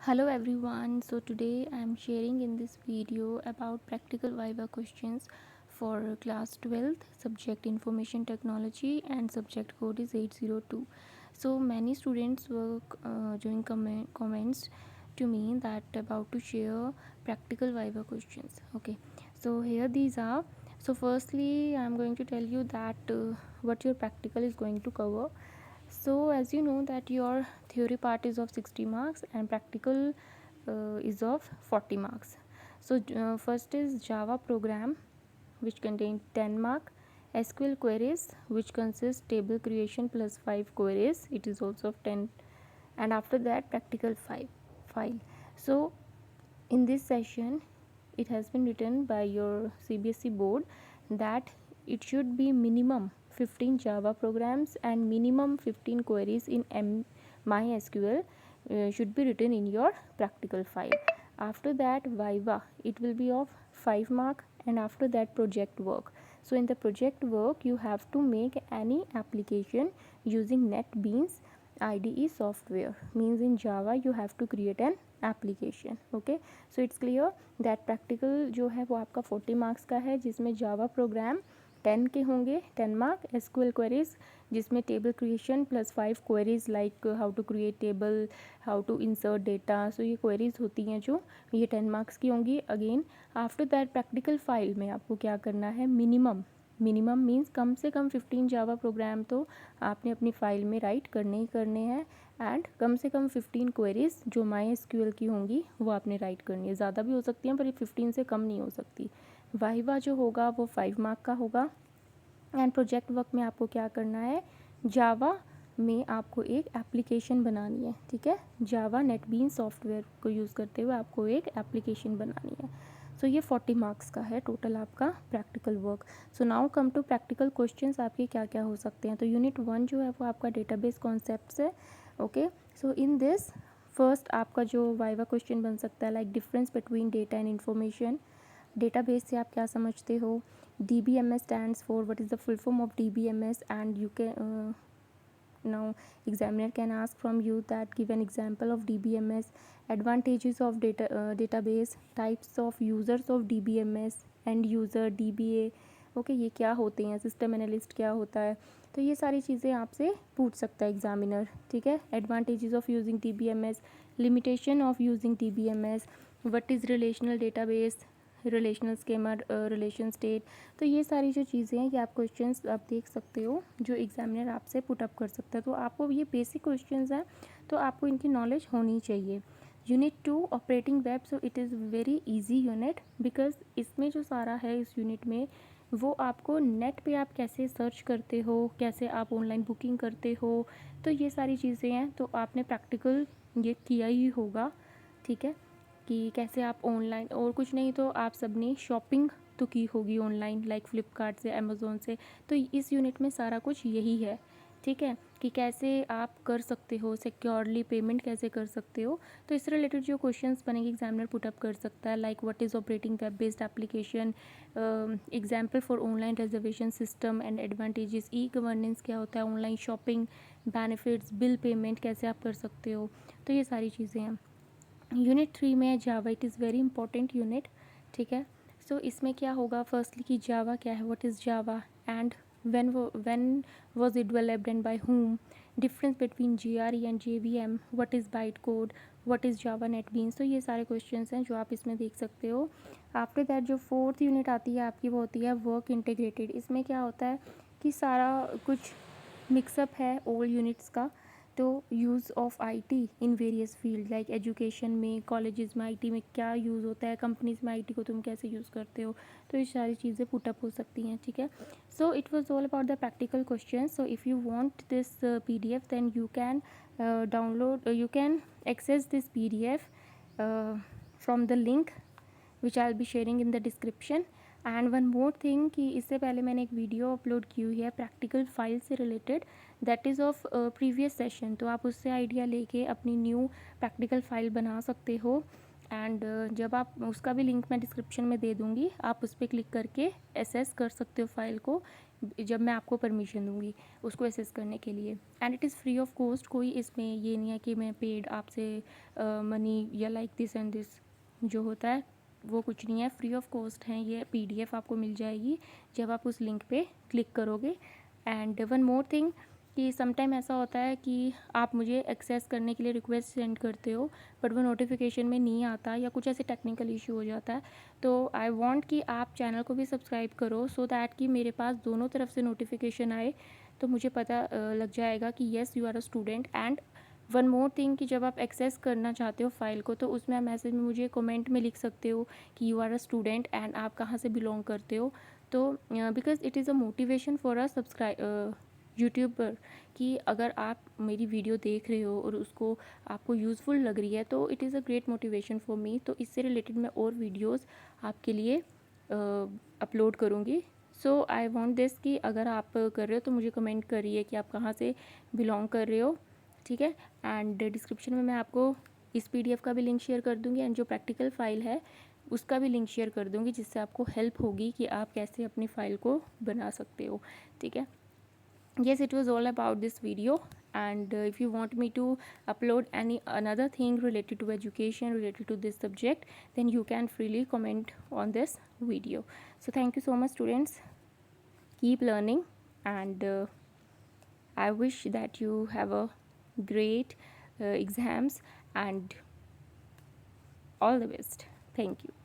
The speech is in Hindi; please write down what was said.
Hello everyone. So today I am sharing in this video about practical Viva questions for class 12th, subject information technology and subject code is 802. So many students were doing comments to me that about to share practical Viva questions. Okay, so here these are. So firstly I am going to tell you that what your practical is going to cover. So as you know that your theory part is of 60 marks and practical is of 40 marks. So first is Java program which contains 10 mark, SQL queries which consists table creation plus 5 queries, it is also of 10, and after that practical 5 file. So in this session it has been written by your CBSE board that it should be minimum 15 Java programs and minimum 15 queries in MySQL should be written in your practical file. After that Viva, it will be of 5 mark, and after that project work. So in the project work you have to make any application using NetBeans IDE software, means in Java you have to create an application. Okay, so it's clear that practical जो है वो आपका 40 मार्क्स का है, जिसमें जावा प्रोग्राम 10 के होंगे, 10 मार्क, एसक्यूएल क्वेरीज जिसमें table creation plus 5 queries like how to create table, how to insert data. So ये क्वेरीज होती हैं जो ये 10 मार्क्स की होंगी. Again after that practical file में आपको क्या करना है, मिनिमम मीन्स कम से कम 15 जावा प्रोग्राम तो आपने अपनी फ़ाइल में राइट करने ही करने हैं, एंड कम से कम 15 क्वेरीज जो MySQL की होंगी वो आपने राइट करनी है. ज़्यादा भी हो सकती हैं पर ये 15 से कम नहीं हो सकती. वाइवा जो होगा वो 5 मार्क का होगा. एंड प्रोजेक्ट वर्क में आपको क्या करना है, जावा में आपको एक एप्लीकेशन बनानी है. ठीक है, जावा नेटबीन्स सॉफ्टवेयर को यूज़ करते हुए आपको एक एप्लीकेशन बनानी है. सो ये 40 मार्क्स का है टोटल आपका practical work. So now come to practical questions आपके क्या क्या हो सकते हैं. तो यूनिट 1 जो है वो आपका डेटाबेस कॉन्सेप्ट्स है. Okay, so in this first आपका जो वाइवा क्वेश्चन बन सकता है like difference between data and information. Database से आप क्या समझते हो. DBMS stands for what is the full form of DBMS, and you can now examiner can ask from you that give an example of DBMS, advantages of database, types of users of DBMS, end user, DBA. Okay, ये क्या होते हैं, सिस्टम एनालिस्ट क्या होता है. तो ये सारी चीज़ें आपसे पूछ सकता है एग्जामिनर. ठीक है, advantages of using DBMS, limitation of using DBMS, what is relational database, relational schema, relation state. तो ये सारी जो चीज़ें हैं ये आप क्वेश्चंस आप देख सकते हो जो एग्जामिनर आपसे पुट अप कर सकता है. तो आपको ये बेसिक क्वेश्चंस हैं तो आपको इनकी नॉलेज होनी चाहिए. Unit 2 operating web. So it is very easy unit because इसमें जो सारा है इस यूनिट में वो आपको नेट पे आप कैसे सर्च करते हो, कैसे आप ऑनलाइन बुकिंग करते हो, तो ये सारी चीज़ें हैं. तो आपने प्रैक्टिकल ये किया ही होगा. ठीक है, कि कैसे आप ऑनलाइन, और कुछ नहीं तो आप सबने शॉपिंग तो की होगी ऑनलाइन लाइक फ्लिपकार्ट से, अमेज़ोन से. तो इस यूनिट में सारा कुछ यही है. ठीक है, कि कैसे आप कर सकते हो सिक्योरली पेमेंट, कैसे कर सकते हो. तो इससे रिलेटेड जो क्वेश्चंस बनेंगे एग्जामिनर पुटअप कर सकता है like what is operating web based application, example for online reservation system and advantages, e governance क्या होता है, online shopping benefits, bill payment कैसे आप कर सकते हो. तो ये सारी चीज़ें हैं. यूनिट 3 में है Java. It is very important unit. ठीक है, सो इसमें क्या होगा, फर्स्टली कि जावा क्या है, what is Java, and when was it developed and by whom, difference between GRE and JVM, what is bytecode, what is Java NetBeans. तो ये सारे क्वेश्चंस हैं जो आप इसमें देख सकते हो. आफ्टर दैट जो 4th यूनिट आती है आपकी वो होती है वर्क इंटीग्रेटेड. इसमें क्या होता है कि सारा कुछ मिक्सअप है ऑल यूनिट्स का. तो use of IT in various field like education में, कॉलेजेस में आईटी में क्या यूज़ होता है, कंपनीज में आईटी को तुम कैसे यूज़ करते हो. तो ये सारी चीज़ें पुटअप हो सकती हैं. ठीक है, so it was all about the practical question. So if you want this PDF then you can download, you can access this PDF from the link which I will be sharing in the description. And one more thing कि इससे पहले मैंने एक वीडियो अपलोड की हुई है प्रैक्टिकल फाइल से related, that is of previous session. तो आप उससे आइडिया लेके अपनी न्यू प्रैक्टिकल फाइल बना सकते हो. एंड जब आप उसका भी लिंक मैं डिस्क्रिप्शन में दे दूँगी, आप उस पर क्लिक करके एसेस कर सकते हो फाइल को, जब मैं आपको परमिशन दूँगी उसको एसेस करने के लिए। And it is free of cost, कोई इसमें ये नहीं है कि मैं पेड आपसे मनी या लाइक दिस एंड दिस जो होता है वो कुछ नहीं है, फ्री ऑफ कॉस्ट है। ये PDF आपको मिल जाएगी जब आप उस लिंक पे क्लिक करोगे। एंड वन मोर थिंग कि समटाइम ऐसा होता है कि आप मुझे एक्सेस करने के लिए रिक्वेस्ट सेंड करते हो बट वो नोटिफिकेशन में नहीं आता या कुछ ऐसे टेक्निकल इशू हो जाता है, तो आई वांट कि आप चैनल को भी सब्सक्राइब करो सो दैट कि मेरे पास दोनों तरफ से नोटिफिकेशन आए, तो मुझे पता लग जाएगा कि yes you are a student. And one more thing कि जब आप एक्सेस करना चाहते हो फाइल को, तो उसमें आप मैसेज में मुझे कमेंट में लिख सकते हो कि you are a student and आप कहाँ से बिलोंग करते हो। तो because it is a motivation for a subscribe YouTube पर, कि अगर आप मेरी वीडियो देख रहे हो और उसको आपको यूज़फुल लग रही है तो it is a great motivation for me. तो इससे रिलेटेड मैं और वीडियोस आपके लिए अपलोड करूँगी। सो आई वांट दिस कि अगर आप कर रहे हो तो मुझे कमेंट करिए कि आप कहाँ से बिलोंग कर रहे हो, ठीक है। एंड डिस्क्रिप्शन में मैं आपको इस PDF का भी लिंक शेयर कर दूँगी एंड जो प्रैक्टिकल फ़ाइल है उसका भी लिंक शेयर कर दूँगी, जिससे आपको हेल्प होगी कि आप कैसे अपनी फ़ाइल को बना सकते हो, ठीक है। Yes, it was all about this video, and if you want me to upload any another thing related to education, related to this subject, then you can freely comment on this video. So thank you so much students, keep learning, and I wish that you have a great exams and all the best. Thank you.